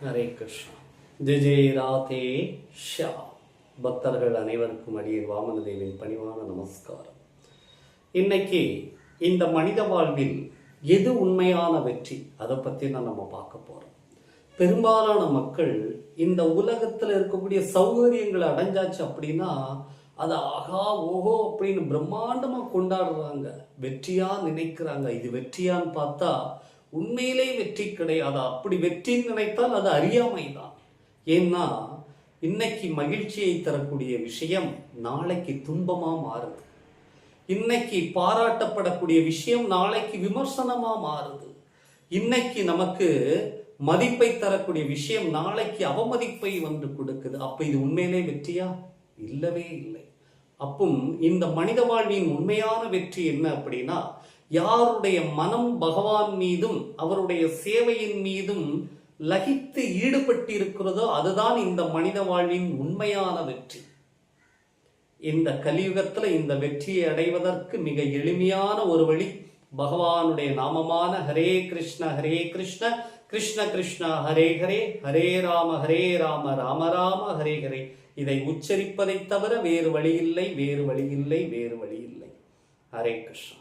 ஹரே கிருஷ்ணா. ஜெய் ஜெய் ராதே ஷா. பக்தர்கள் அனைவருக்கும் அடியேன் வாமனதேவின் பணிவான நமஸ்காரம். இன்னைக்கு இந்த மனித வாழ்வில் எது உண்மையான வெற்றி, அதை பற்றி தான் நம்ம பார்க்க போறோம். பெரும்பாலான மக்கள் இந்த உலகத்தில் இருக்கக்கூடிய சௌகரியங்களை அடைஞ்சாச்சு அப்படின்னா அதை ஆகா ஓஹோ அப்படின்னு பிரம்மாண்டமா கொண்டாடுறாங்க, வெற்றியா நினைக்கிறாங்க. இது வெற்றியான்னு பார்த்தா உண்மையிலே வெற்றி கிடையாது. அப்படி வெற்றின்னு நினைத்தால் அது அறியாமை தான். ஏன்னா இன்னைக்கு மகிழ்ச்சியை தரக்கூடிய விஷயம் நாளைக்கு துன்பமா மாறுது. இன்னைக்கு பாராட்டப்படக்கூடிய விஷயம் நாளைக்கு விமர்சனமா மாறுது. இன்னைக்கு நமக்கு மதிப்பை தரக்கூடிய விஷயம் நாளைக்கு அவமதிப்பை வந்து கொடுக்குது. அப்ப இது உண்மையிலே வெற்றியா? இல்லவே இல்லை. அப்பும் இந்த மனித வாழ்வின் உண்மையான வெற்றி என்ன அப்படின்னா, யாருடைய மனம் பகவான் மீதும் அவருடைய சேவையின் மீதும் லகித்து ஈடுபட்டு இருக்கிறதோ அதுதான் இந்த மனித வாழ்வின் உண்மையான வெற்றி. இந்த கலியுகத்துல இந்த வெற்றியை அடைவதற்கு மிக எளிமையான ஒரு வழி பகவானுடைய நாமமான ஹரே கிருஷ்ண கிருஷ்ண கிருஷ்ண ஹரே ஹரே, ஹரே ராம ராம ராம ஹரே ஹரே. இதை உச்சரிப்பதை தவிர வேறு வழி இல்லை. ஹரே கிருஷ்ணா.